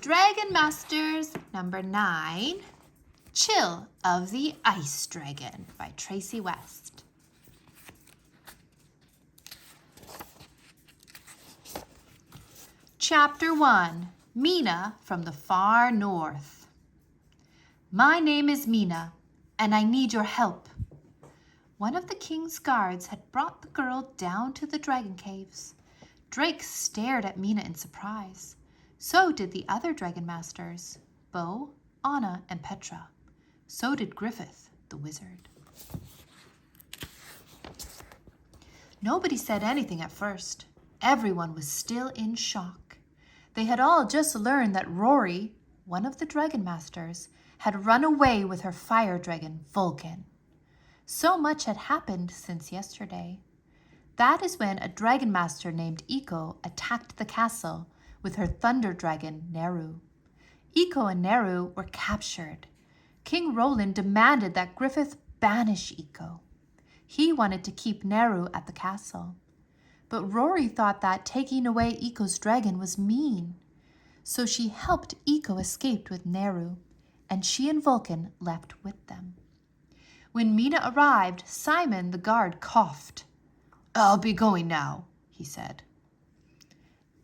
Dragon Masters number 9, Chill of the Ice Dragon by Tracey West. Chapter 1, Mina from the Far North. My name is Mina, and I need your help. One of the king's guards had brought the girl down to the dragon caves. Drake stared at Mina in surprise. So did the other dragon masters, Bo, Anna, and Petra. So did Griffith, the wizard. Nobody said anything at first. Everyone was still in shock. They had all just learned that Rory, one of the dragon masters, had run away with her fire dragon, Vulcan. So much had happened since yesterday. That is when a dragon master named Eiko attacked the castle with her thunder dragon, Neru. Eiko and Neru were captured. King Roland demanded that Griffith banish Eiko. He wanted to keep Neru at the castle. But Rory thought that taking away Eiko's dragon was mean. So she helped Eiko escape with Neru, and she and Vulcan left with them. When Mina arrived, Simon the guard coughed. "I'll be going now," he said.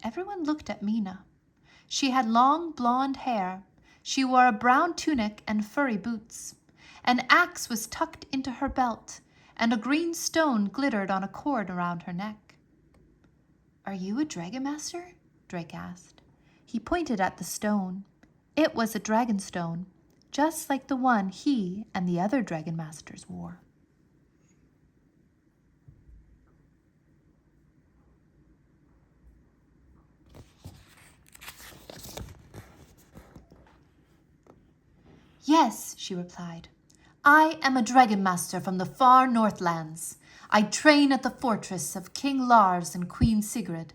Everyone looked at Mina. She had long blonde hair. She wore a brown tunic and furry boots. An axe was tucked into her belt, and a green stone glittered on a cord around her neck. "Are you a dragon master?" Drake asked. He pointed at the stone. It was a dragon stone, just like the one he and the other dragon masters wore. "Yes," she replied. "I am a dragon master from the far Northlands. I train at the fortress of King Lars and Queen Sigrid."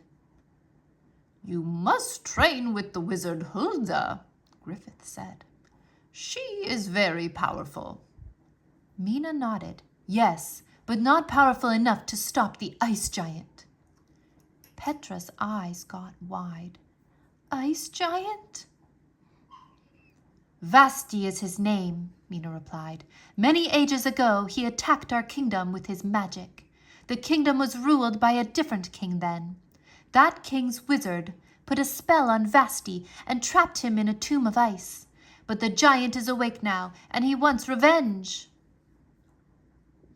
"You must train with the wizard Hulda," Griffith said. "She is very powerful." Mina nodded. "Yes, but not powerful enough to stop the ice giant." Petra's eyes got wide. "Ice giant?" "Vasti is his name," Mina replied. "Many ages ago he attacked our kingdom with his magic. The kingdom was ruled by a different king then. That king's wizard put a spell on Vasti and trapped him in a tomb of ice. But the giant is awake now, and he wants revenge."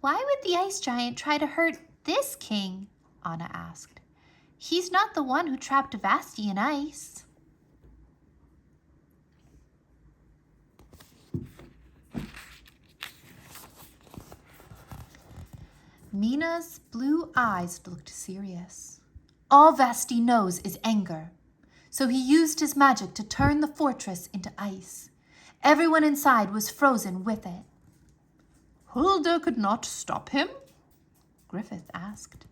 "Why would the ice giant try to hurt this king?" Anna asked. "He's not the one who trapped Vasti in ice." Mina's blue eyes looked serious. "All Vasti knows is anger. So he used his magic to turn the fortress into ice. Everyone inside was frozen with it." "Hulda could not stop him?" Griffith asked.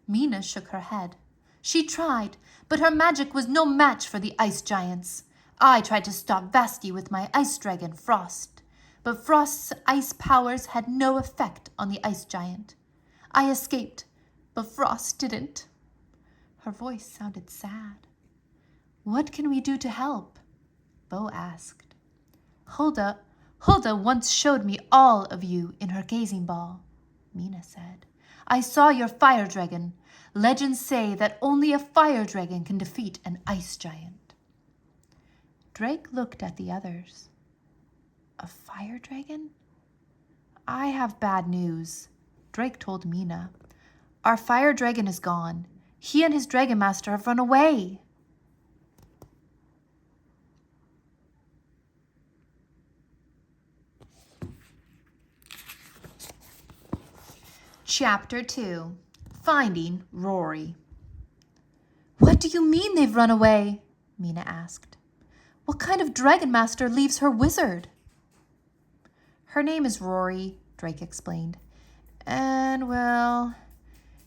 Mina shook her head. "She tried, but her magic was no match for the ice giants. I tried to stop Vasti with my ice dragon, Frost. But Frost's ice powers had no effect on the ice giant. I escaped, but Frost didn't." Her voice sounded sad. "What can we do to help?" Bo asked. Hulda once showed me all of you in her gazing ball," Mina said. "I saw your fire dragon. Legends say that only a fire dragon can defeat an ice giant." Drake looked at the others. "A fire dragon? I have bad news," Drake told Mina. "Our fire dragon is gone. He and his dragon master have run away." Chapter 2, Finding Rory. "What do you mean they've run away?" Mina asked. "What kind of dragon master leaves her wizard?" "Her name is Rory," Drake explained. "And, well,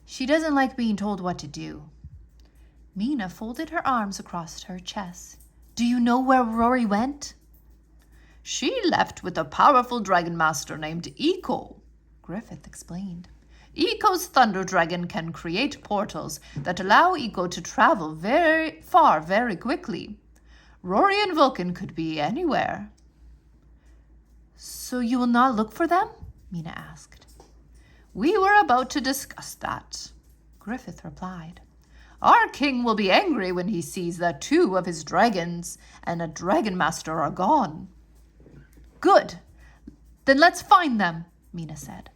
she doesn't like being told what to do." Mina folded her arms across her chest. "Do you know where Rory went?" "She left with a powerful dragon master named Eiko," Griffith explained. "Eiko's thunder dragon can create portals that allow Eiko to travel very far very quickly. Rory and Vulcan could be anywhere. So you will not look for them? Mina asked. We were about to discuss that, Griffith replied. Our king will be angry when he sees that 2 of his dragons and a dragon master are gone. Good. Then let's find them, Mina said.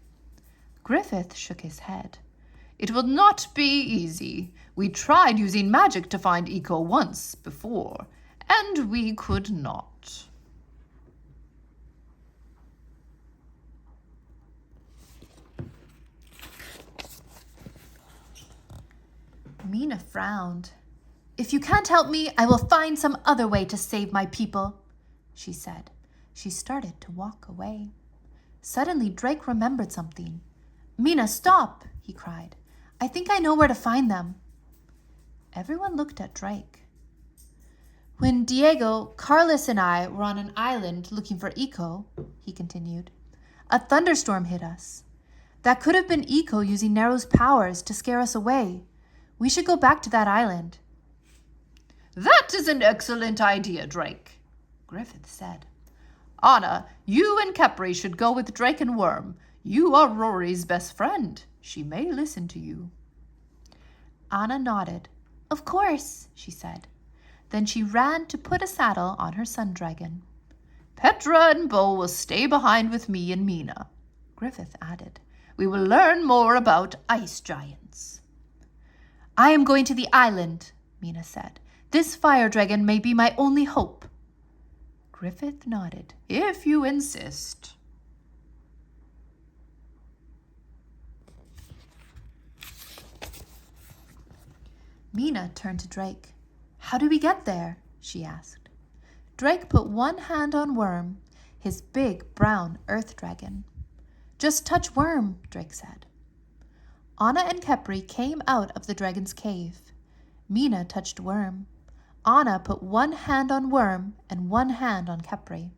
Griffith shook his head. It will not be easy. We tried using magic to find Eco once before, and we could not. Mina frowned. If you can't help me, I will find some other way to save my people, she said. She started to walk away. Suddenly, Drake remembered something. Mina, stop, he cried. I think I know where to find them. Everyone looked at Drake. When Diego, Carlos, and I were on an island looking for Eco, he continued, a thunderstorm hit us. That could have been Eco using Nero's powers to scare us away. We should go back to that island. That is an excellent idea, Drake, Griffith said. Anna, you and Capri should go with Drake and Worm. You are Rory's best friend. She may listen to you. Anna nodded. Of course, she said. Then she ran to put a saddle on her sun dragon. Petra and Bo will stay behind with me and Mina, Griffith added. We will learn more about ice giants. I am going to the island, Mina said. This fire dragon may be my only hope. Griffith nodded. If you insist. Mina turned to Drake. How do we get there? She asked. Drake put one hand on Worm, his big brown earth dragon. Just touch Worm, Drake said. Anna and Capri came out of the dragon's cave. Mina touched Worm. Anna put one hand on Worm and one hand on Capri.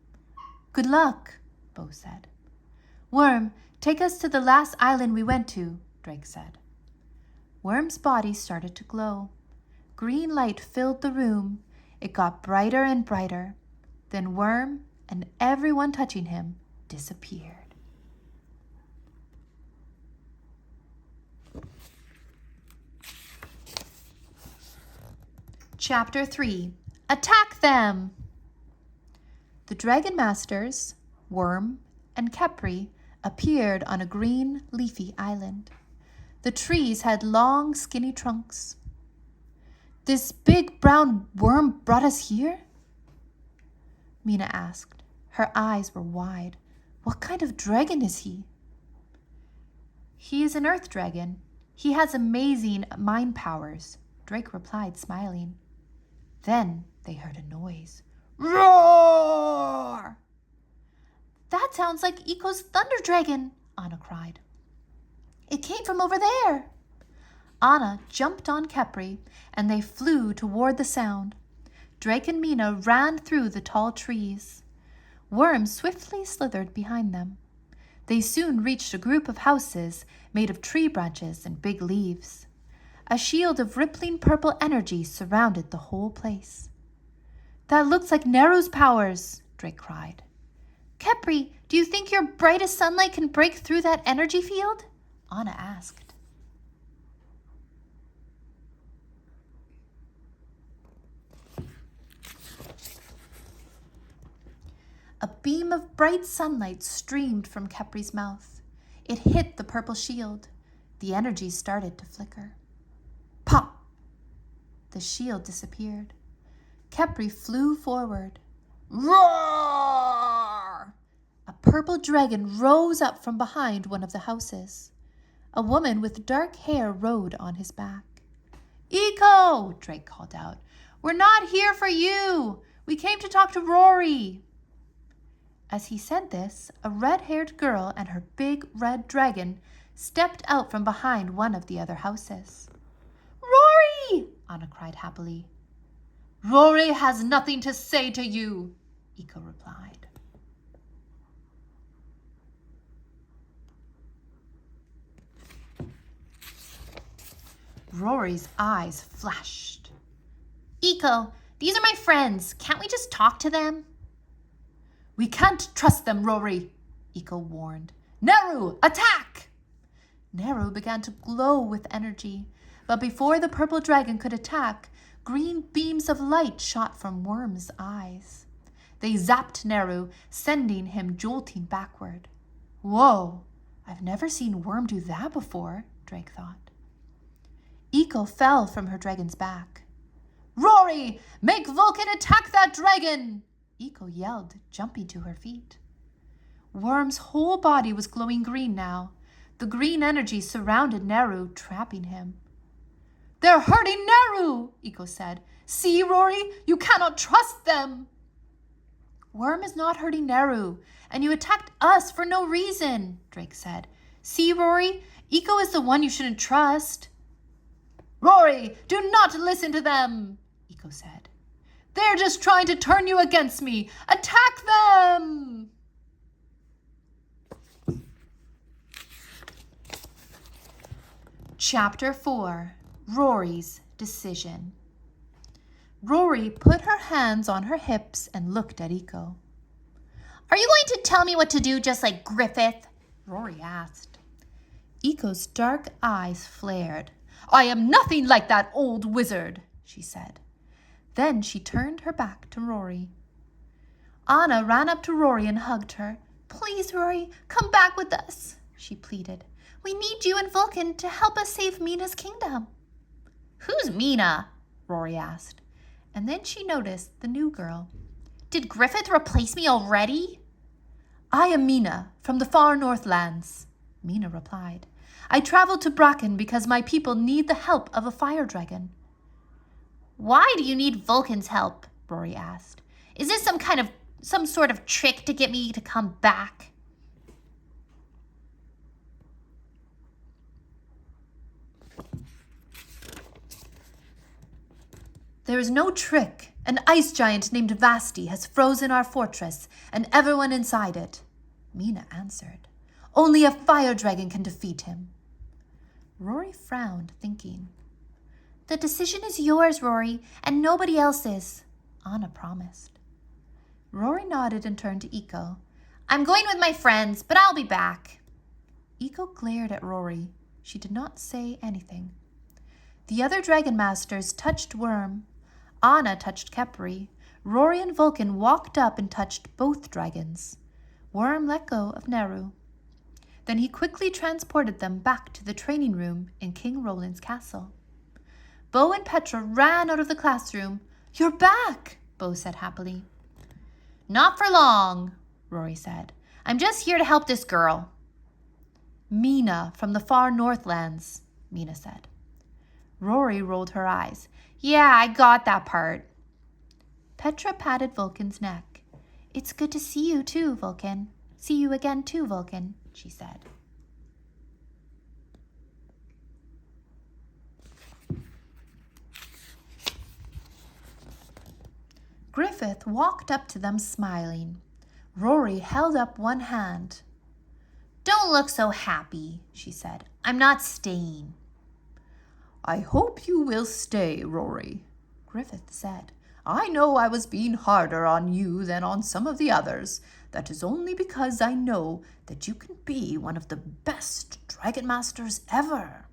Good luck, Bo said. Worm, take us to the last island we went to, Drake said. Worm's body started to glow. Green light filled the room. It got brighter and brighter. Then Worm and everyone touching him disappeared. Chapter 3. Attack them! The Dragon Masters, Worm, and Capri appeared on a green, leafy island. The trees had long, skinny trunks. This big brown worm brought us here? Mina asked. Her eyes were wide. What kind of dragon is he? He is an earth dragon. He has amazing mind powers, Drake replied, smiling. Then they heard a noise. Roar! That sounds like Eco's thunder dragon, Anna cried. It came from over there. Anna jumped on Capri, and they flew toward the sound. Drake and Mina ran through the tall trees. Worm swiftly slithered behind them. They soon reached a group of houses made of tree branches and big leaves. A shield of rippling purple energy surrounded the whole place. That looks like Nero's powers, Drake cried. Capri, do you think your brightest sunlight can break through that energy field? Anna asked. A beam of bright sunlight streamed from Capri's mouth. It hit the purple shield. The energy started to flicker. Pop! The shield disappeared. Capri flew forward. Roar! A purple dragon rose up from behind one of the houses. A woman with dark hair rode on his back. Eco! Drake called out. We're not here for you! We came to talk to Rory! As he said this, a red-haired girl and her big red dragon stepped out from behind one of the other houses. Rory! Anna cried happily. Rory has nothing to say to you, Eco replied. Rory's eyes flashed. Eco, These are my friends. Can't we just talk to them? We can't trust them, Rory, Eco warned. Neru, attack! Neru began to glow with energy, but before the purple dragon could attack, green beams of light shot from Worm's eyes. They zapped Neru, sending him jolting backward. Whoa, I've never seen Worm do that before, Drake thought. Eco fell from her dragon's back. Rory, make Vulcan attack that dragon! Eco yelled, jumping to her feet. Worm's whole body was glowing green now. The green energy surrounded Neru, trapping him. They're hurting Neru, Eco said. See, Rory, you cannot trust them. Worm is not hurting Neru, and you attacked us for no reason, Drake said. See, Rory, Eco is the one you shouldn't trust. Rory, do not listen to them, Eco said. They're just trying to turn you against me. Attack them! Chapter 4, Rory's Decision. Rory put her hands on her hips and looked at Eco. Are you going to tell me what to do just like Griffith? Rory asked. Eco's dark eyes flared. I am nothing like that old wizard, she said. Then she turned her back to Rory. Anna ran up to Rory and hugged her. Please, Rory, come back with us, she pleaded. We need you and Vulcan to help us save Mina's kingdom. Who's Mina? Rory asked. And then she noticed the new girl. Did Griffith replace me already? I am Mina from the far Northlands, Mina replied. I traveled to Bracken because my people need the help of a fire dragon. Why do you need Vulcan's help? Rory asked. Is this some sort of trick to get me to come back? There is no trick. An ice giant named Vasti has frozen our fortress and everyone inside it, Mina answered. Only a fire dragon can defeat him. Rory frowned, thinking. The decision is yours, Rory, and nobody else's, Anna promised. Rory nodded and turned to Eco. I'm going with my friends, but I'll be back. Eco glared at Rory. She did not say anything. The other dragon masters touched Worm. Anna touched Kepri. Rory and Vulcan walked up and touched both dragons. Worm let go of Neru. Then he quickly transported them back to the training room in King Roland's castle. Bo and Petra ran out of the classroom. You're back, Bo said happily. Not for long, Rory said. I'm just here to help this girl. Mina from the far Northlands, Mina said. Rory rolled her eyes. Yeah, I got that part. Petra patted Vulcan's neck. It's good to see you too, Vulcan. See you again too, Vulcan, she said. Griffith walked up to them smiling. Rory held up one hand. Don't look so happy, she said. I'm not staying. I hope you will stay, Rory, Griffith said. I know I was being harder on you than on some of the others. That is only because I know that you can be one of the best dragon masters ever.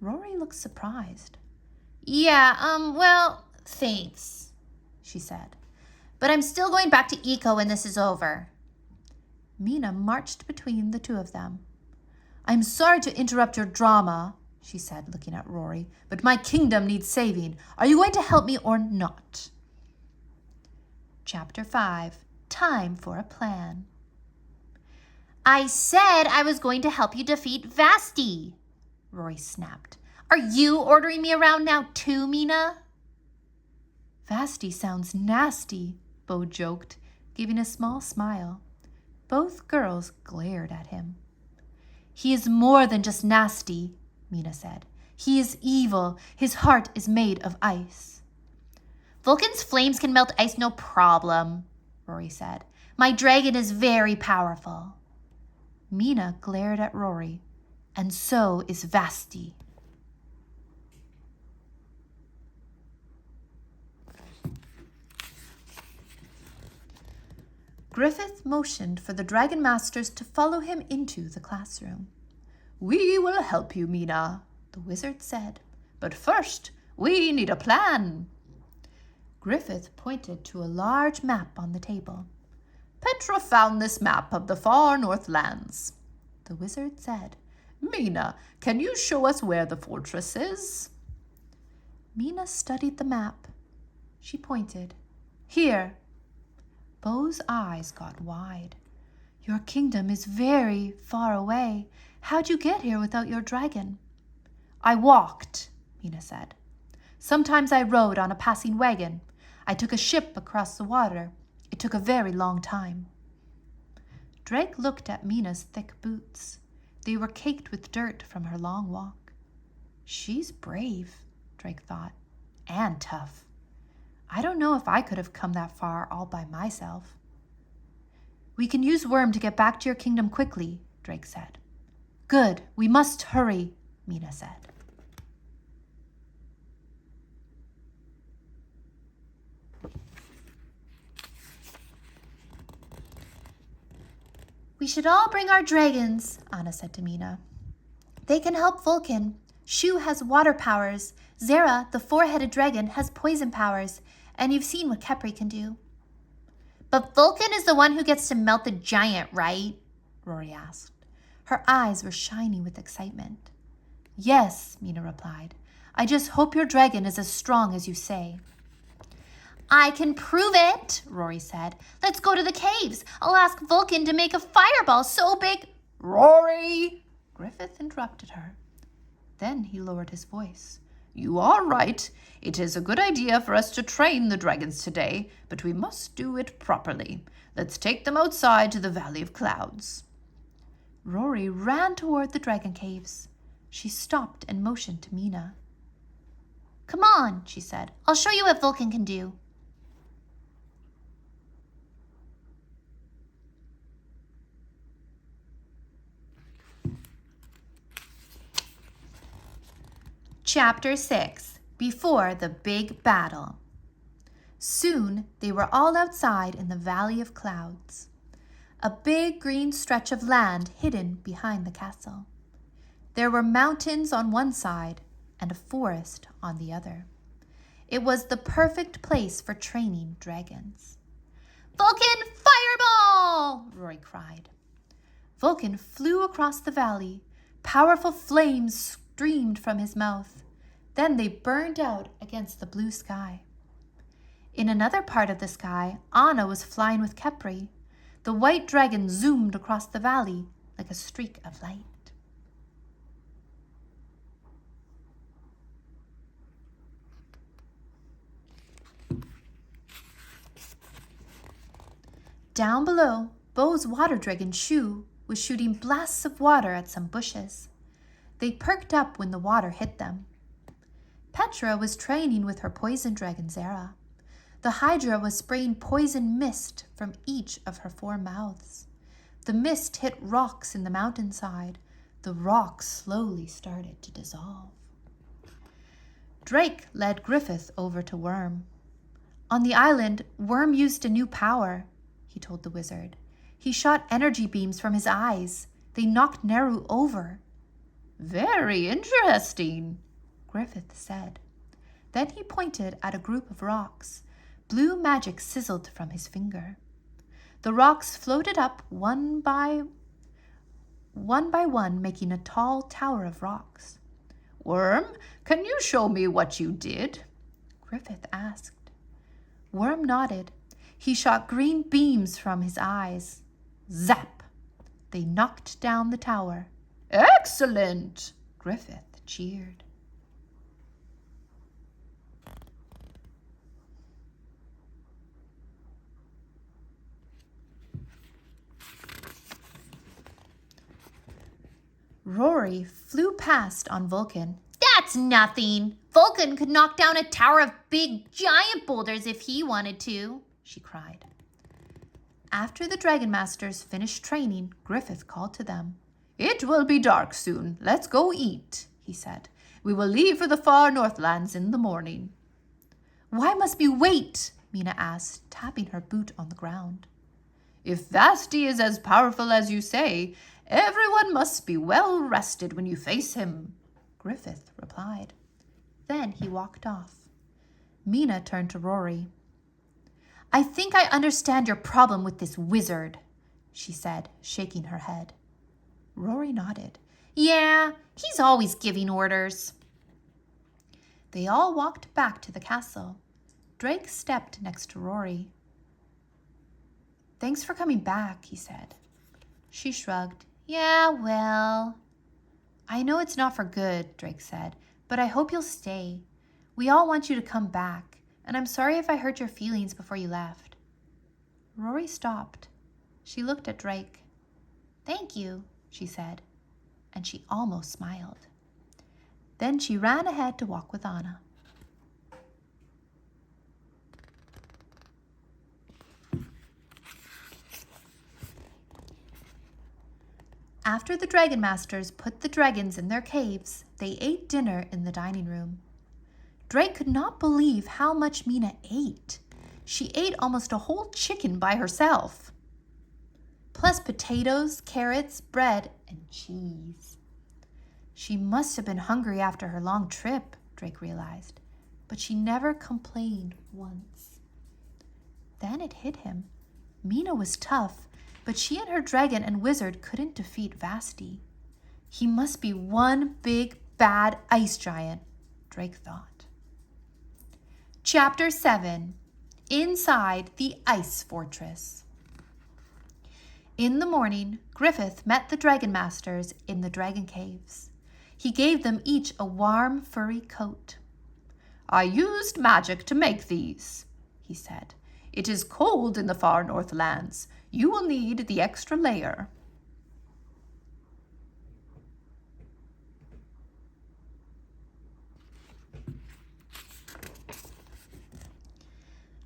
Rory looked surprised. Yeah, well, thanks, she said. But I'm still going back to Eco when this is over. Mina marched between the two of them. I'm sorry to interrupt your drama, she said, looking at Rory, but my kingdom needs saving. Are you going to help me or not? Chapter 5, Time for a Plan. I said I was going to help you defeat Vasti, Rory snapped. Are you ordering me around now too, Mina? Vasti sounds nasty, Bo joked, giving a small smile. Both girls glared at him. He is more than just nasty, Mina said. He is evil. His heart is made of ice. Vulcan's flames can melt ice no problem, Rory said. My dragon is very powerful. Mina glared at Rory. And so is Vasti. Griffith motioned for the Dragon Masters to follow him into the classroom. "We will help you, Mina," the wizard said. "But first, we need a plan." Griffith pointed to a large map on the table. "Petra found this map of the far north lands," the wizard said. "Mina, can you show us where the fortress is?" Mina studied the map. She pointed. "Here." Bo's eyes got wide. "Your kingdom is very far away. How'd you get here without your dragon?" "I walked," Mina said. "Sometimes I rode on a passing wagon. I took a ship across the water. It took a very long time." Drake looked at Mina's thick boots. They were caked with dirt from her long walk. "She's brave," Drake thought, "and tough. I don't know if I could have come that far all by myself." "We can use Worm to get back to your kingdom quickly," Drake said. "Good, we must hurry," Mina said. "We should all bring our dragons," Anna said to Mina. "They can help Vulcan. Shu has water powers. Zera, the four-headed dragon, has poison powers. And you've seen what Kepri can do." "But Vulcan is the one who gets to melt the giant, right?" Rory asked. Her eyes were shining with excitement. "Yes," Mina replied. "I just hope your dragon is as strong as you say." "I can prove it," Rory said. "Let's go to the caves. I'll ask Vulcan to make a fireball so big—" "Rory!" Griffith interrupted her. Then he lowered his voice. "You are right. It is a good idea for us to train the dragons today, but we must do it properly. Let's take them outside to the Valley of Clouds." Rory ran toward the dragon caves. She stopped and motioned to Mina. "Come on," she said. "I'll show you what Vulcan can do." Chapter 6. Before the Big Battle. Soon they were all outside in the Valley of Clouds, a big green stretch of land hidden behind the castle. There were mountains on one side and a forest on the other. It was the perfect place for training dragons. "Vulcan, fireball!" Rory cried. Vulcan flew across the valley. Powerful flames streamed from his mouth. Then they burned out against the blue sky. In another part of the sky, Anna was flying with Kepri. The white dragon zoomed across the valley like a streak of light. Down below, Bo's water dragon Shu was shooting blasts of water at some bushes. They perked up when the water hit them. Petra was training with her poison dragon Zera. The Hydra was spraying poison mist from each of her 4 mouths. The mist hit rocks in the mountainside. The rocks slowly started to dissolve. Drake led Griffith over to Worm. On the island, Worm used a new power, he told the wizard. He shot energy beams from his eyes. They knocked Neru over. "Very interesting," Griffith said. Then he pointed at a group of rocks. Blue magic sizzled from his finger. The rocks floated up one by one, making a tall tower of rocks. "Worm, can you show me what you did?" Griffith asked. Worm nodded. He shot green beams from his eyes. Zap! They knocked down the tower. "Excellent!" Griffith cheered. Rory flew past on Vulcan. "That's nothing. Vulcan could knock down a tower of big giant boulders if he wanted to," she cried. After the Dragon Masters finished training, Griffith called to them. "It will be dark soon. Let's go eat," he said. "We will leave for the far Northlands in the morning." "Why must we wait?" Mina asked, tapping her boot on the ground. If Vasti is as powerful as you say, everyone must be well rested when you face him, Griffith replied. Then he walked off. Mina turned to Rory. I think I understand your problem with this wizard, she said, shaking her head. Rory nodded. Yeah, he's always giving orders. They all walked back to the castle. Drake stepped next to Rory. Thanks for coming back, he said. She shrugged. Yeah, well. I know it's not for good, Drake said, but I hope you'll stay. We all want you to come back, and I'm sorry if I hurt your feelings before you left. Rory stopped. She looked at Drake. Thank you, she said, and she almost smiled. Then she ran ahead to walk with Anna. After the Dragon Masters put the dragons in their caves, they ate dinner in the dining room. Drake could not believe how much Mina ate. She ate almost a whole chicken by herself, plus potatoes, carrots, bread, and cheese. She must have been hungry after her long trip, Drake realized, but she never complained once. Then it hit him. Mina was tough, but she and her dragon and wizard couldn't defeat Vasti. He must be one big, bad ice giant, Drake thought. Chapter 7. Inside the Ice Fortress. In the morning, Griffith met the Dragon Masters in the Dragon Caves. He gave them each a warm, furry coat. I used magic to make these, he said. It is cold in the far north lands. You will need the extra layer.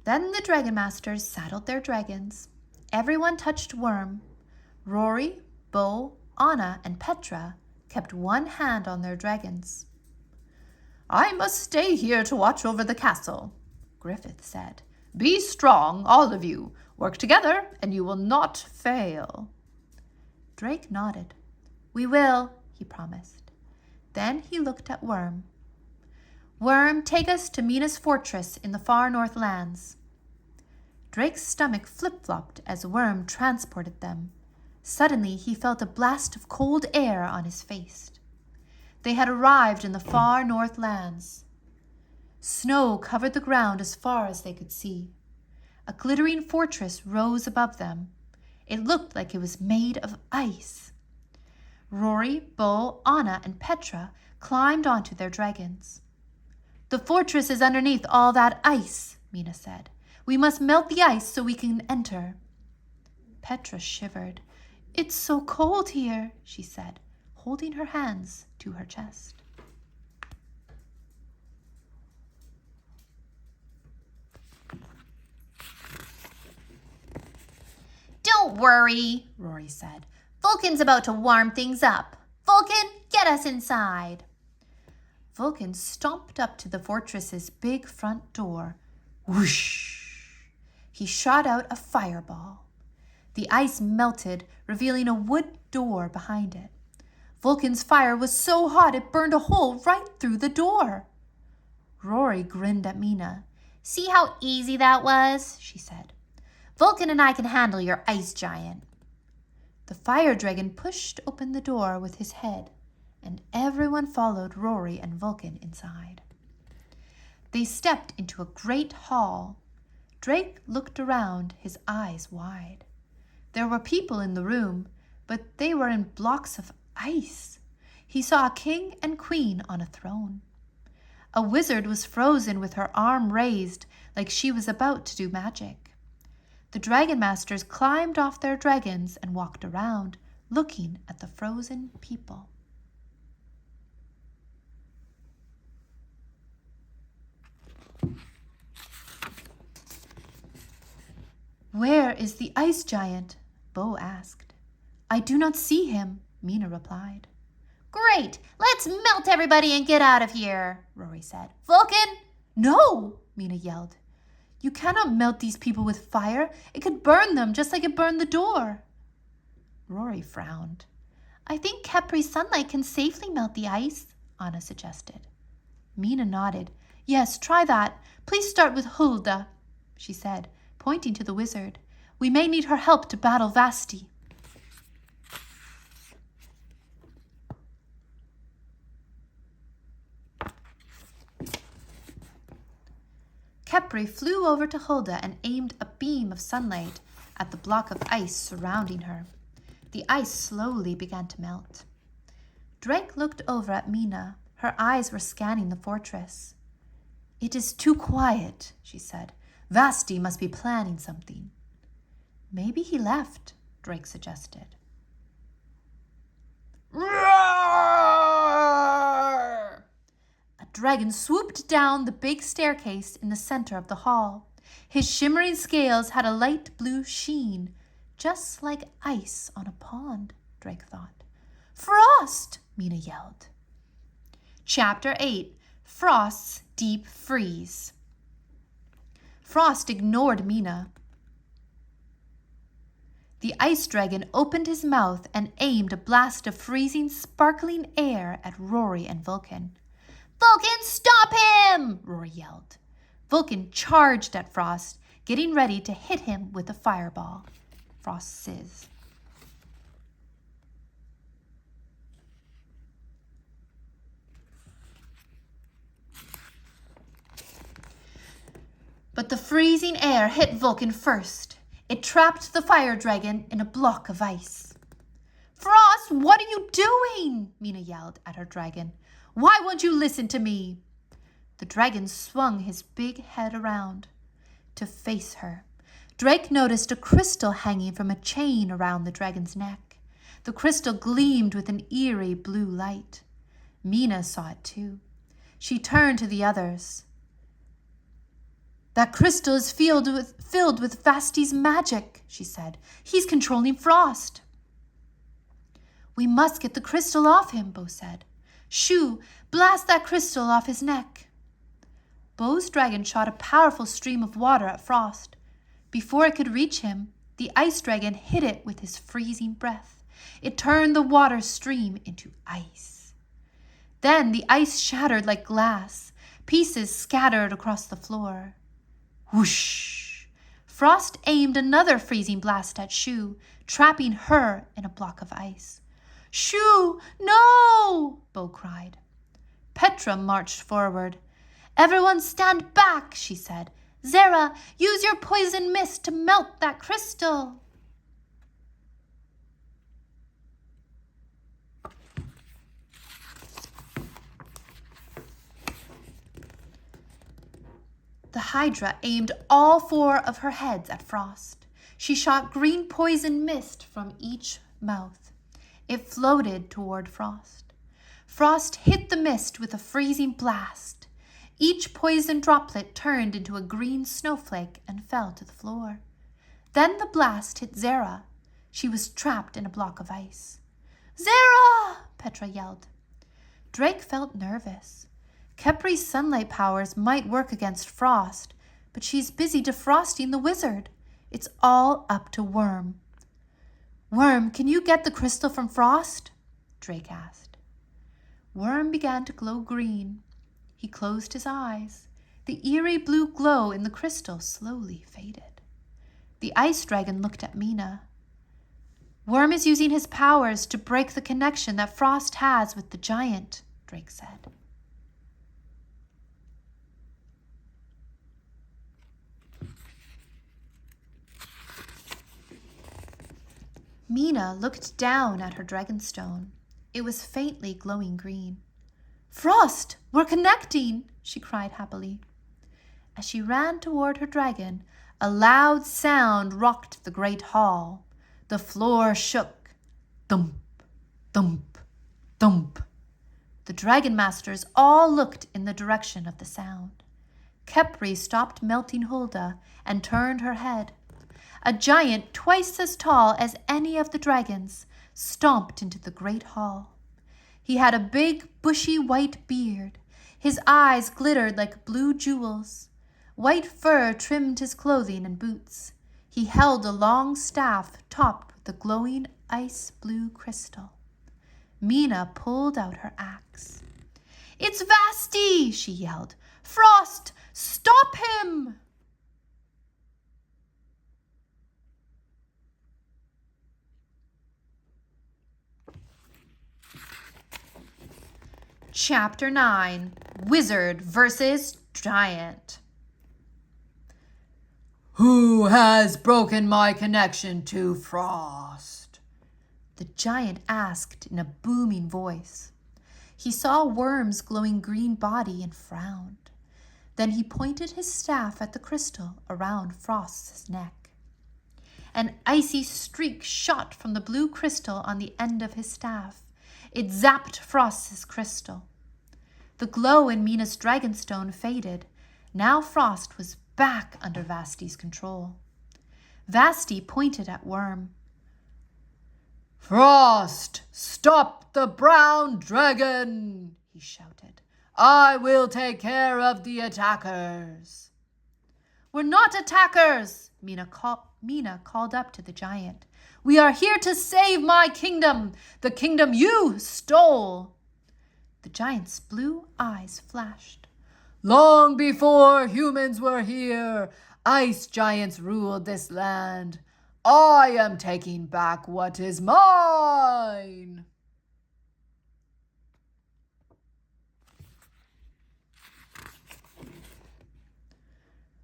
Then the Dragon Masters saddled their dragons. Everyone touched Worm. Rory, Bo, Anna, and Petra kept one hand on their dragons. I must stay here to watch over the castle, Griffith said. Be strong, all of you. Work together, and you will not fail. Drake nodded. We will, he promised. Then he looked at Worm. Worm, take us to Mina's fortress in the far north lands. Drake's stomach flip-flopped as Worm transported them. Suddenly, he felt a blast of cold air on his face. They had arrived in the far north lands. Snow covered the ground as far as they could see. A glittering fortress rose above them. It looked like it was made of ice. Rory, Bo, Anna, and Petra climbed onto their dragons. The fortress is underneath all that ice, Mina said. We must melt the ice so we can enter. Petra shivered. It's so cold here, she said, holding her hands to her chest. Don't worry, Rory said. Vulcan's about to warm things up. Vulcan, get us inside. Vulcan stomped up to the fortress's big front door. Whoosh! He shot out a fireball. The ice melted, revealing a wood door behind it. Vulcan's fire was so hot it burned a hole right through the door. Rory grinned at Mina. See how easy that was, she said. Vulcan and I can handle your ice giant. The fire dragon pushed open the door with his head, and everyone followed Rory and Vulcan inside. They stepped into a great hall. Drake looked around, his eyes wide. There were people in the room, but they were in blocks of ice. He saw a king and queen on a throne. A wizard was frozen with her arm raised like she was about to do magic. The Dragon Masters climbed off their dragons and walked around, looking at the frozen people. Where is the ice giant? Bo asked. I do not see him, Mina replied. Great, let's melt everybody and get out of here, Rory said. Vulcan? No, Mina yelled. You cannot melt these people with fire. It could burn them just like it burned the door. Rory frowned. I think Capri's sunlight can safely melt the ice, Anna suggested. Mina nodded. Yes, try that. Please start with Hulda, she said, pointing to the wizard. We may need her help to battle Vasti. Capri flew over to Hulda and aimed a beam of sunlight at the block of ice surrounding her. The ice slowly began to melt. Drake looked over at Mina. Her eyes were scanning the fortress. It is too quiet, she said. Vasti must be planning something. Maybe he left, Drake suggested. Roar! A dragon swooped down the big staircase in the center of the hall. His shimmering scales had a light blue sheen, just like ice on a pond, Drake thought. Frost! Mina yelled. Chapter 8. Frost's Deep Freeze. Frost ignored Mina. The ice dragon opened his mouth and aimed a blast of freezing, sparkling air at Rory and Vulcan. Vulcan, stop him! Rory yelled. Vulcan charged at Frost, getting ready to hit him with a fireball. Frost sizzed. But the freezing air hit Vulcan first. It trapped the fire dragon in a block of ice. Frost, what are you doing? Mina yelled at her dragon. Why won't you listen to me? The dragon swung his big head around to face her. Drake noticed a crystal hanging from a chain around the dragon's neck. The crystal gleamed with an eerie blue light. Mina saw it too. She turned to the others. That crystal is filled with Vasti's magic, she said. He's controlling Frost. We must get the crystal off him, Bo said. Shoo, blast that crystal off his neck. Bo's dragon shot a powerful stream of water at Frost. Before it could reach him, the ice dragon hit it with his freezing breath. It turned the water stream into ice. Then the ice shattered like glass. Pieces scattered across the floor. Whoosh! Frost aimed another freezing blast at Shoo, trapping her in a block of ice. Shoo, no! Bo cried. Petra marched forward. Everyone stand back, she said. Zara, use your poison mist to melt that crystal. The Hydra aimed all 4 of her heads at Frost. She shot green poison mist from each mouth. It floated toward Frost. Frost hit the mist with a freezing blast. Each poison droplet turned into a green snowflake and fell to the floor. Then the blast hit Zara. She was trapped in a block of ice. Zara! Petra yelled. Drake felt nervous. Kepri's sunlight powers might work against Frost, but she's busy defrosting the wizard. It's all up to Worm. Worm, can you get the crystal from Frost? Drake asked. Worm began to glow green. He closed his eyes. The eerie blue glow in the crystal slowly faded. The ice dragon looked at Mina. Worm is using his powers to break the connection that Frost has with the giant, Drake said. Mina looked down at her dragonstone. It was faintly glowing green. Frost, we're connecting, she cried happily. As she ran toward her dragon, a loud sound rocked the great hall. The floor shook. Thump, thump, thump. The dragon masters all looked in the direction of the sound. Kepri stopped melting Hulda and turned her head. A giant twice as tall as any of the dragons stomped into the great hall. He had a big, bushy white beard. His eyes glittered like blue jewels. White fur trimmed his clothing and boots. He held a long staff topped with a glowing ice blue crystal. Mina pulled out her axe. "It's Vasti!" she yelled. "Frost, stop him!" Chapter 9. Wizard versus Giant. Who has broken my connection to Frost? The giant asked in a booming voice. He saw Worm's glowing green body and frowned. Then he pointed his staff at the crystal around Frost's neck. An icy streak shot from the blue crystal on the end of his staff. It zapped Frost's crystal. The glow in Mina's dragonstone faded. Now Frost was back under Vasti's control. Vasti pointed at Worm. "Frost, stop the brown dragon!" he shouted. "I will take care of the attackers." "We're not attackers," Mina called up to the giant. "We are here to save my kingdom, the kingdom you stole." The giant's blue eyes flashed. "Long before humans were here, ice giants ruled this land. I am taking back what is mine."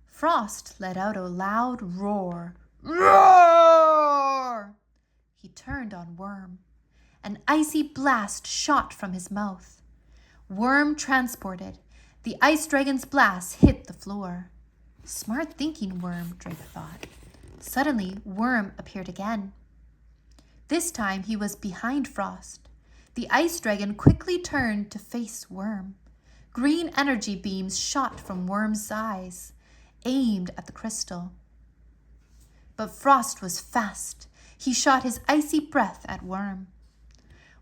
Frost let out a loud roar. Roar! He turned on Worm. An icy blast shot from his mouth. Worm transported. The ice dragon's blast hit the floor. Smart thinking, Worm, Drake thought. Suddenly, Worm appeared again. This time he was behind Frost. The ice dragon quickly turned to face Worm. Green energy beams shot from Worm's eyes, aimed at the crystal. But Frost was fast. He shot his icy breath at Worm.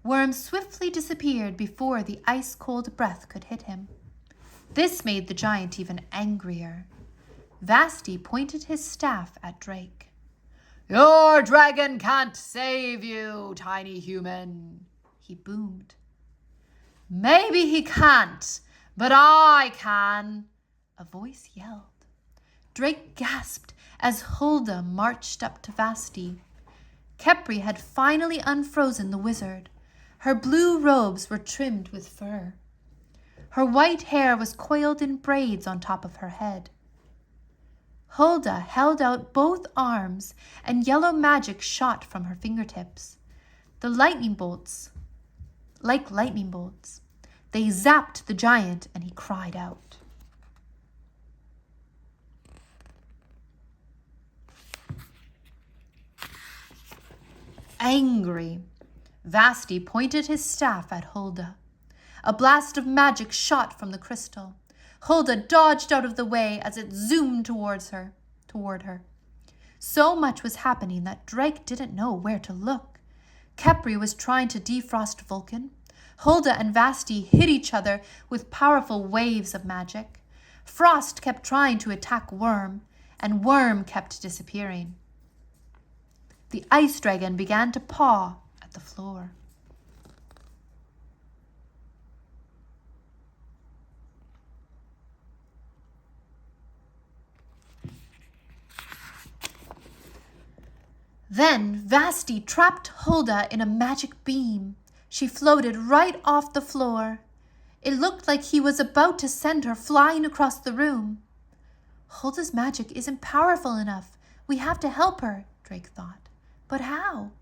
Worm swiftly disappeared before the ice-cold breath could hit him. This made the giant even angrier. Vasti pointed his staff at Drake. "Your dragon can't save you, tiny human," he boomed. "Maybe he can't, but I can," a voice yelled. Drake gasped as Hulda marched up to Vasti. Khepri had finally unfrozen the wizard. Her blue robes were trimmed with fur. Her white hair was coiled in braids on top of her head. Hulda held out both arms, and yellow magic shot from her fingertips. The lightning bolts, like lightning bolts, they zapped the giant, and he cried out. Angry, Vasti pointed his staff at Hulda. A blast of magic shot from the crystal. Hulda dodged out of the way as it zoomed toward her. So much was happening that Drake didn't know where to look. Khepri was trying to defrost Vulcan. Hulda and Vasti hit each other with powerful waves of magic. Frost kept trying to attack Worm, and Worm kept disappearing. The ice dragon began to paw at the floor. Then Vasti trapped Hulda in a magic beam. She floated right off the floor. It looked like he was about to send her flying across the room. Hulda's magic isn't powerful enough. We have to help her, Drake thought. But how?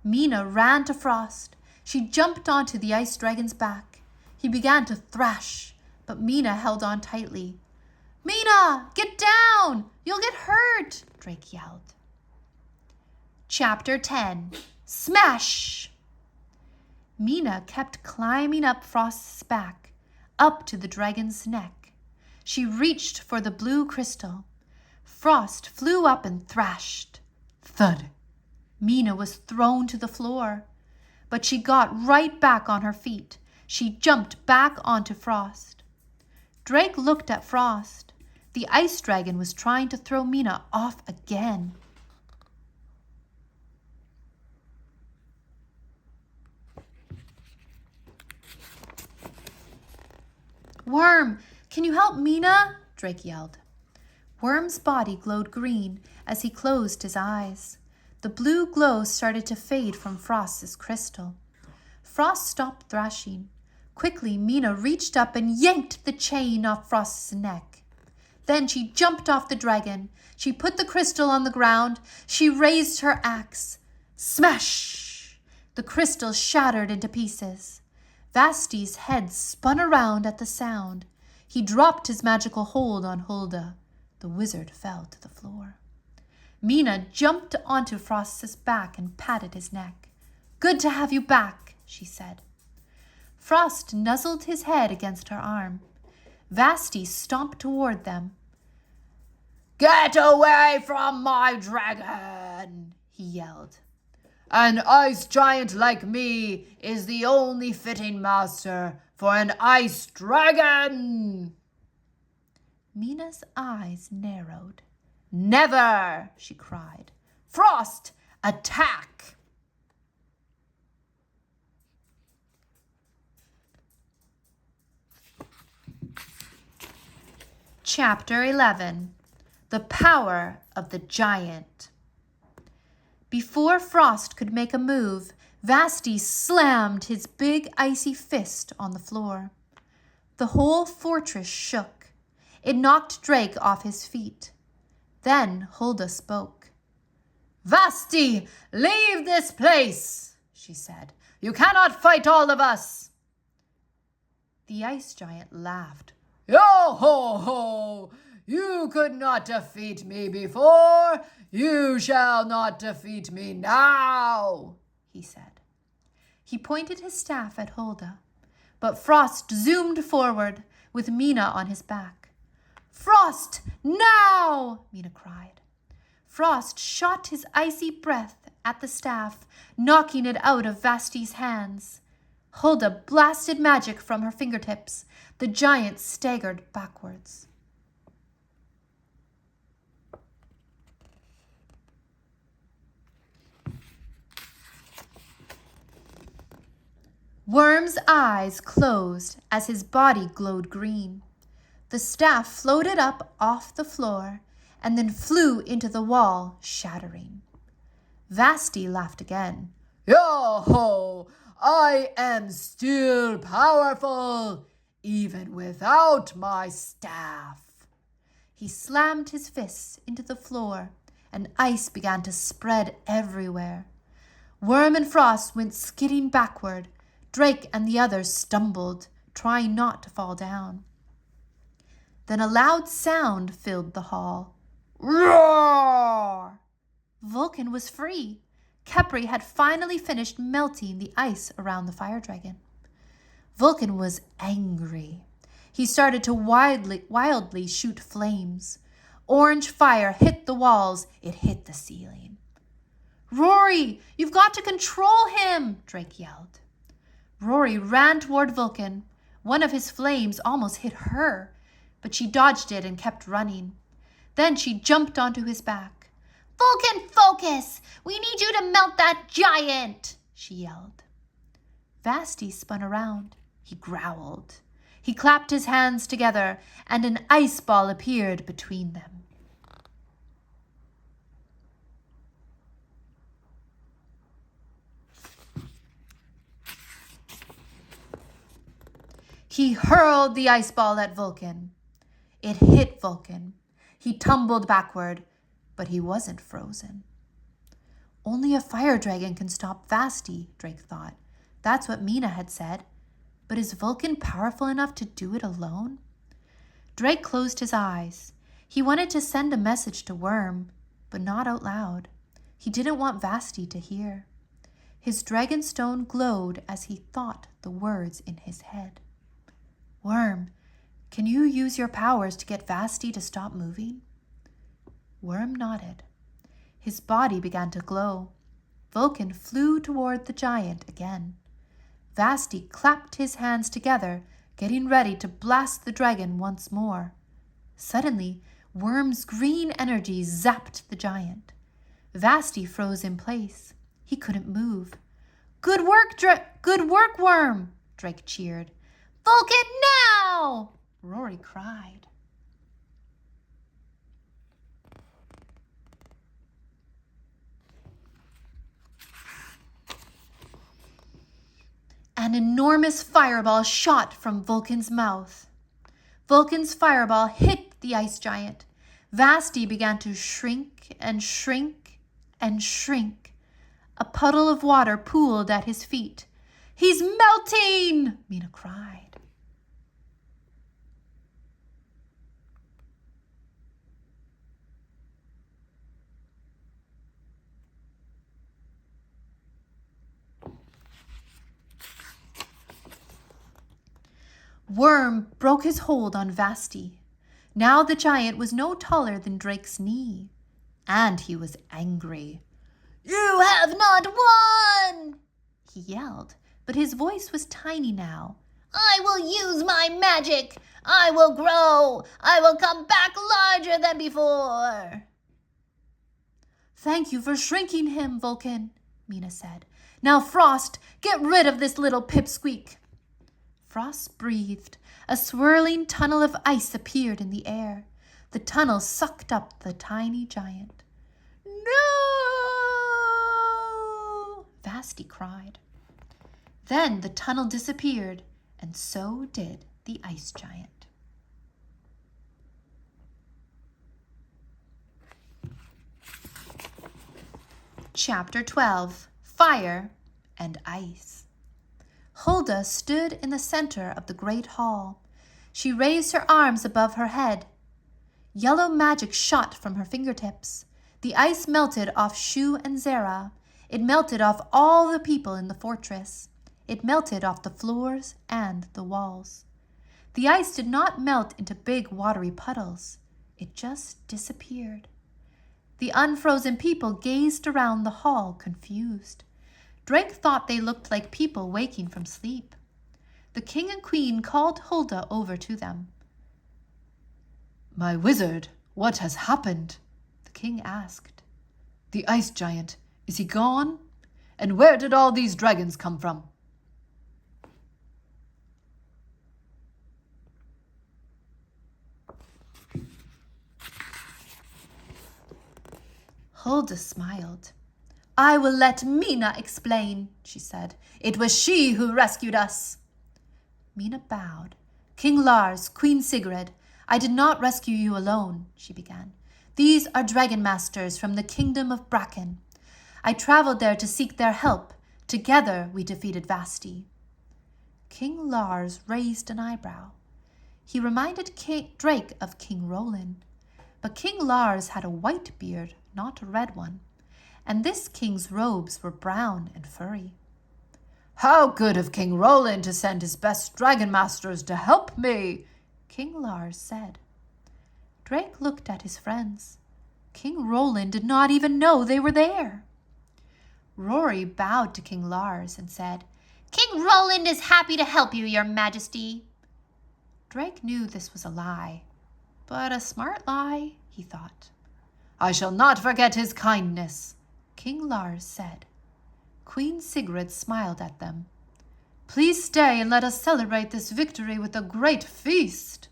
Mina ran to Frost. She jumped onto the ice dragon's back. He began to thrash, but Mina held on tightly. "Mina, get down! You'll get hurt!" Drake yelled. Chapter 10. Smash! Mina kept climbing up Frost's back, up to the dragon's neck. She reached for the blue crystal. Frost flew up and thrashed. Thud! Mina was thrown to the floor, but she got right back on her feet. She jumped back onto Frost. Drake looked at Frost. The ice dragon was trying to throw Mina off again. "Worm, can you help Mina?" Drake yelled. Worm's body glowed green as he closed his eyes. The blue glow started to fade from Frost's crystal. Frost stopped thrashing. Quickly, Mina reached up and yanked the chain off Frost's neck. Then she jumped off the dragon. She put the crystal on the ground. She raised her axe. Smash! The crystal shattered into pieces. Vasti's head spun around at the sound. He dropped his magical hold on Hulda. The wizard fell to the floor. Mina jumped onto Frost's back and patted his neck. "Good to have you back," she said. Frost nuzzled his head against her arm. Vasti stomped toward them. "Get away from my dragon!" he yelled. "An ice giant like me is the only fitting master for an ice dragon!" Mina's eyes narrowed. "Never!" she cried. "Frost, attack!" Chapter 11. The Power of the Giant. Before Frost could make a move, Vasti slammed his big icy fist on the floor. The whole fortress shook. It knocked Drake off his feet. Then Hulda spoke. "Vasti, leave this place," she said. "You cannot fight all of us." The ice giant laughed. "Yo ho ho! You could not defeat me before. You shall not defeat me now," he said. He pointed his staff at Hulda, but Frost zoomed forward with Mina on his back. "Frost, now!" Mina cried. Frost shot his icy breath at the staff, knocking it out of Vasti's hands. Hulda blasted magic from her fingertips. The giant staggered backwards. Worm's eyes closed as his body glowed green. The staff floated up off the floor and then flew into the wall, shattering. Vasti laughed again. "Yo-ho! I am still powerful, even without my staff." He slammed his fists into the floor, and ice began to spread everywhere. Worm and Frost went skidding backward. Drake and the others stumbled, trying not to fall down. Then a loud sound filled the hall. Roar! Vulcan was free. Khepri had finally finished melting the ice around the fire dragon. Vulcan was angry. He started to wildly shoot flames. Orange fire hit the walls. It hit the ceiling. "Rory, you've got to control him!" Drake yelled. Rory ran toward Vulcan. One of his flames almost hit her, but she dodged it and kept running. Then she jumped onto his back. "Vulcan, focus! We need you to melt that giant!" she yelled. Vasti spun around. He growled. He clapped his hands together, and an ice ball appeared between them. He hurled the ice ball at Vulcan. It hit Vulcan. He tumbled backward, but he wasn't frozen. Only a fire dragon can stop Vasti, Drake thought. That's what Mina had said. But is Vulcan powerful enough to do it alone? Drake closed his eyes. He wanted to send a message to Worm, but not out loud. He didn't want Vasti to hear. His dragonstone glowed as he thought the words in his head. "Worm, can you use your powers to get Vasti to stop moving?" Worm nodded. His body began to glow. Vulcan flew toward the giant again. Vasti clapped his hands together, getting ready to blast the dragon once more. Suddenly, Worm's green energy zapped the giant. Vasti froze in place. He couldn't move. Good work, good work, Worm, Drake cheered. Vulcan now! Rory cried. An enormous fireball shot from Vulcan's mouth. Vulcan's fireball hit the ice giant. Vasti began to shrink and shrink and shrink. A puddle of water pooled at his feet. He's melting! Mina cried. Worm broke his hold on Vasti. Now the giant was no taller than Drake's knee. And he was angry. You have not won! He yelled, but his voice was tiny now. I will use my magic! I will grow! I will come back larger than before! Thank you for shrinking him, Vulcan, Mina said. Now, Frost, get rid of this little pipsqueak. Frost breathed. A swirling tunnel of ice appeared in the air. The tunnel sucked up the tiny giant. No! Vasti cried. Then the tunnel disappeared, and so did the ice giant. Chapter 12. Fire and Ice. Hulda stood in the center of the great hall. She raised her arms above her head. Yellow magic shot from her fingertips. The ice melted off Shu and Zara. It melted off all the people in the fortress. It melted off the floors and the walls. The ice did not melt into big watery puddles. It just disappeared. The unfrozen people gazed around the hall confused. Drake thought they looked like people waking from sleep. The king and queen called Hulda over to them. My wizard, what has happened? The king asked. The ice giant, is he gone? And where did all these dragons come from? Hulda smiled. I will let Mina explain, she said. It was she who rescued us. Mina bowed. King Lars, Queen Sigrid, I did not rescue you alone, she began. These are dragon masters from the kingdom of Bracken. I traveled there to seek their help. Together we defeated Vasti. King Lars raised an eyebrow. He reminded Drake of King Roland. But King Lars had a white beard, not a red one. And this king's robes were brown and furry. How good of King Roland to send his best dragon masters to help me, King Lars said. Drake looked at his friends. King Roland did not even know they were there. Rory bowed to King Lars and said, King Roland is happy to help you, your majesty. Drake knew this was a lie, but a smart lie, he thought. I shall not forget his kindness, King Lars said. Queen Sigrid smiled at them. Please stay and let us celebrate this victory with a great feast.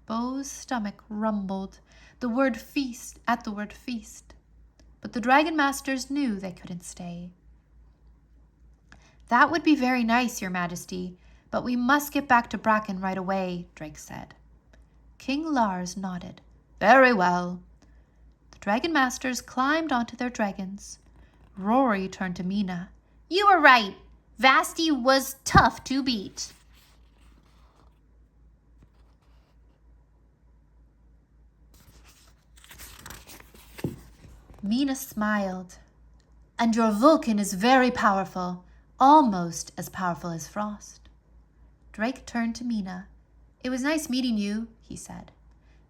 Bo's stomach rumbled at the word feast. But the dragon masters knew they couldn't stay. That would be very nice, your majesty, but we must get back to Bracken right away, Drake said. King Lars nodded. Very well. The dragon masters climbed onto their dragons. Rory turned to Mina. You were right. Vasti was tough to beat. Mina smiled. And your Vulcan is very powerful, almost as powerful as Frost. Drake turned to Mina. It was nice meeting you, he said.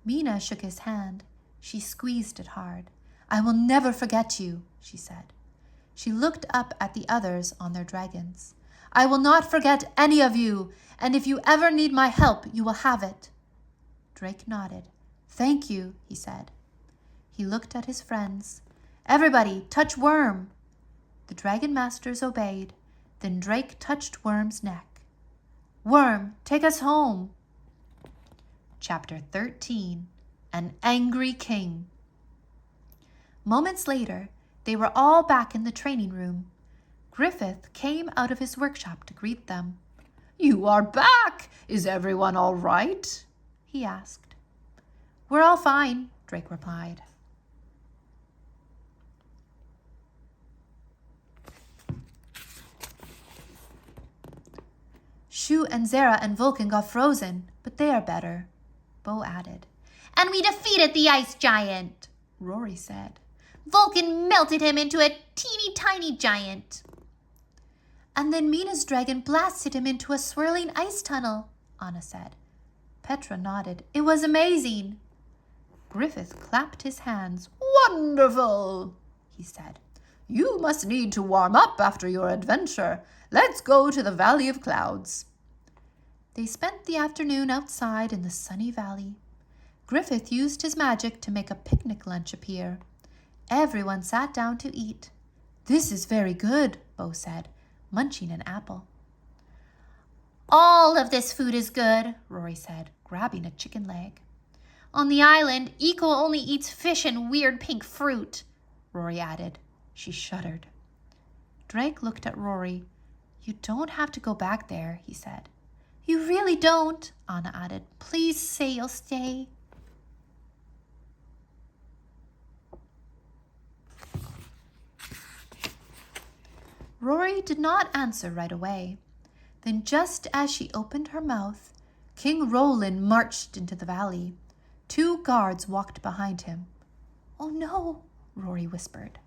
Mina shook his hand. She squeezed it hard. I will never forget you, she said. She looked up at the others on their dragons. I will not forget any of you, and if you ever need my help, you will have it. Drake nodded. Thank you, he said. He looked at his friends. Everybody, touch Worm. The Dragon Masters obeyed. Then Drake touched Worm's neck. Worm, take us home. Chapter 13. An Angry King. Moments later, they were all back in the training room. Griffith came out of his workshop to greet them. You are back! Is everyone all right? He asked. We're all fine, Drake replied. Shu and Zara and Vulcan got frozen, but they are better, Bo added. And we defeated the ice giant, Rory said. Vulcan melted him into a teeny tiny giant. And then Mina's dragon blasted him into a swirling ice tunnel, Anna said. Petra nodded. It was amazing. Griffith clapped his hands. Wonderful, he said. You must need to warm up after your adventure. Let's go to the Valley of Clouds. They spent the afternoon outside in the sunny valley. Griffith used his magic to make a picnic lunch appear. Everyone sat down to eat. This is very good, Bo said, munching an apple. All of this food is good, Rory said, grabbing a chicken leg. On the island, Eco only eats fish and weird pink fruit, Rory added. She shuddered. Drake looked at Rory. You don't have to go back there, he said. You really don't, Anna added. Please say you'll stay. Rory did not answer right away. Then just as she opened her mouth, King Roland marched into the valley. 2 guards walked behind him. Oh no, Rory whispered.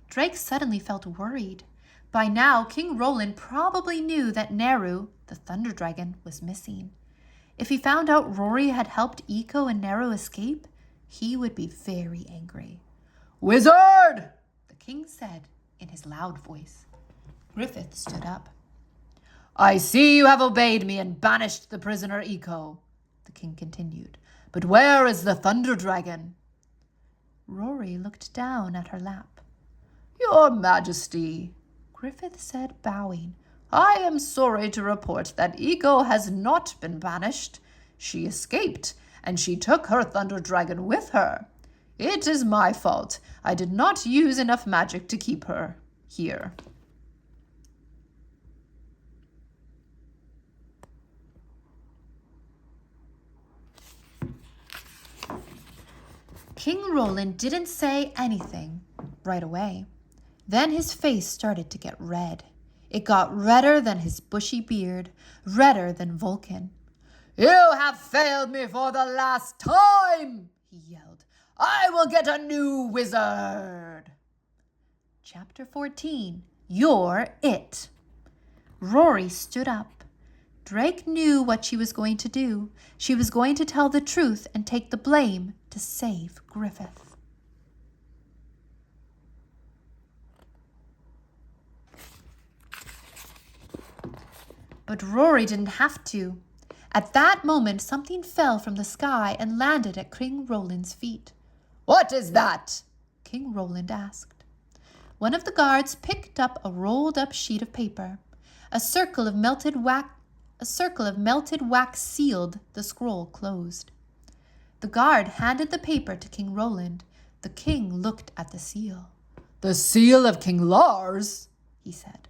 Drake suddenly felt worried. By now, King Roland probably knew that Neru, the Thunder Dragon, was missing. If he found out Rory had helped Eco and Neru escape, he would be very angry. Wizard! The king said in his loud voice. Griffith stood up. I see you have obeyed me and banished the prisoner Eco, the king continued. But where is the Thunder Dragon? Rory looked down at her lap. Your Majesty, Griffith said, bowing. I am sorry to report that Eco has not been banished. She escaped, and she took her Thunder Dragon with her. It is my fault. I did not use enough magic to keep her here. King Roland didn't say anything right away. Then his face started to get red. It got redder than his bushy beard, redder than Vulcan. You have failed me for the last time, he yelled. I will get a new wizard. Chapter 14. You're it. Rory stood up. Drake knew what she was going to do. She was going to tell the truth and take the blame to save Griffith. But Rory didn't have to. At that moment, something fell from the sky and landed at King Roland's feet. What is that? King Roland asked. One of the guards picked up a rolled-up sheet of paper. A circle of melted wax sealed the scroll closed. The guard handed the paper to King Roland. The king looked at the seal. The seal of King Lars, he said.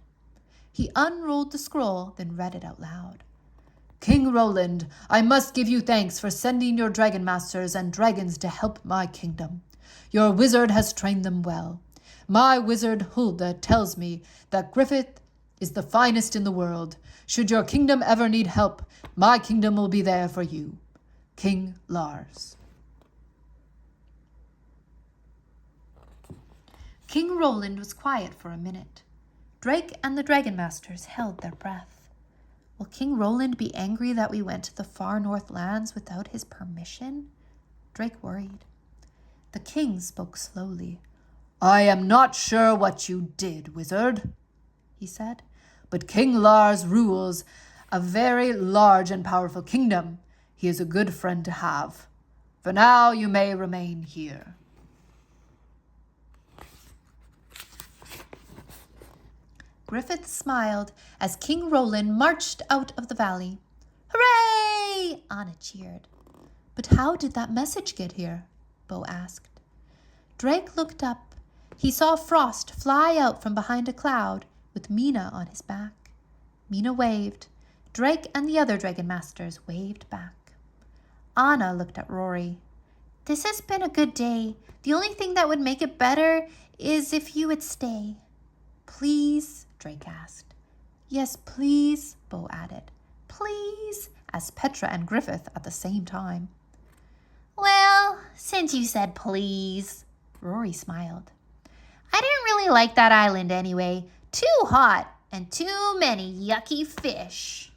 He unrolled the scroll, then read it out loud. King Roland, I must give you thanks for sending your dragon masters and dragons to help my kingdom. Your wizard has trained them well. My wizard Hulda tells me that Griffith is the finest in the world. Should your kingdom ever need help, my kingdom will be there for you. King Lars. King Roland was quiet for a minute. Drake and the Dragon Masters held their breath. Will King Roland be angry that we went to the far north lands without his permission? Drake worried. The king spoke slowly. I am not sure what you did, wizard, he said, but King Lars rules a very large and powerful kingdom. He is a good friend to have. For now, you may remain here. Griffith smiled as King Roland marched out of the valley. Hooray! Anna cheered. But how did that message get here? Bo asked. Drake looked up. He saw Frost fly out from behind a cloud with Mina on his back. Mina waved. Drake and the other Dragon Masters waved back. Anna looked at Rory. This has been a good day. The only thing that would make it better is if you would stay. Please? Drake asked. Yes, please, Bo added. Please, asked Petra and Griffith at the same time. Well, since you said please. Rory smiled. I didn't really like that island anyway. Too hot and too many yucky fish.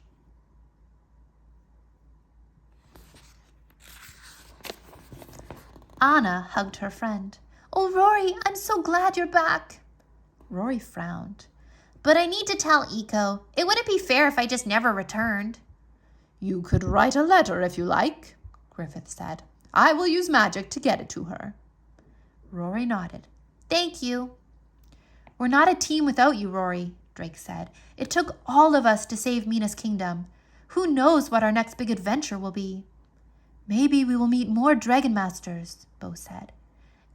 Anna hugged her friend. Oh, Rory, I'm so glad you're back. Rory frowned. But I need to tell Eco. It wouldn't be fair if I just never returned. You could write a letter if you like, Griffith said. I will use magic to get it to her. Rory nodded. Thank you. We're not a team without you, Rory, Drake said. It took all of us to save Mina's kingdom. Who knows what our next big adventure will be? Maybe we will meet more Dragon Masters, Bo said.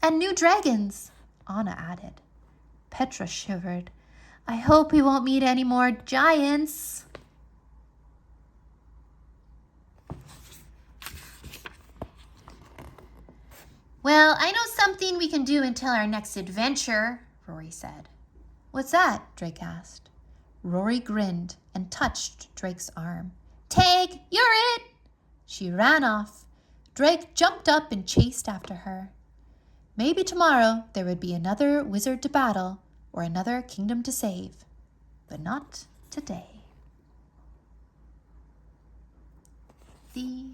And new dragons, Anna added. Petra shivered. I hope we won't meet any more giants. Well, I know something we can do until our next adventure, Rory said. What's that? Drake asked. Rory grinned and touched Drake's arm. Tag, you're it! She ran off. Drake jumped up and chased after her. Maybe tomorrow there would be another wizard to battle or another kingdom to save, but not today. The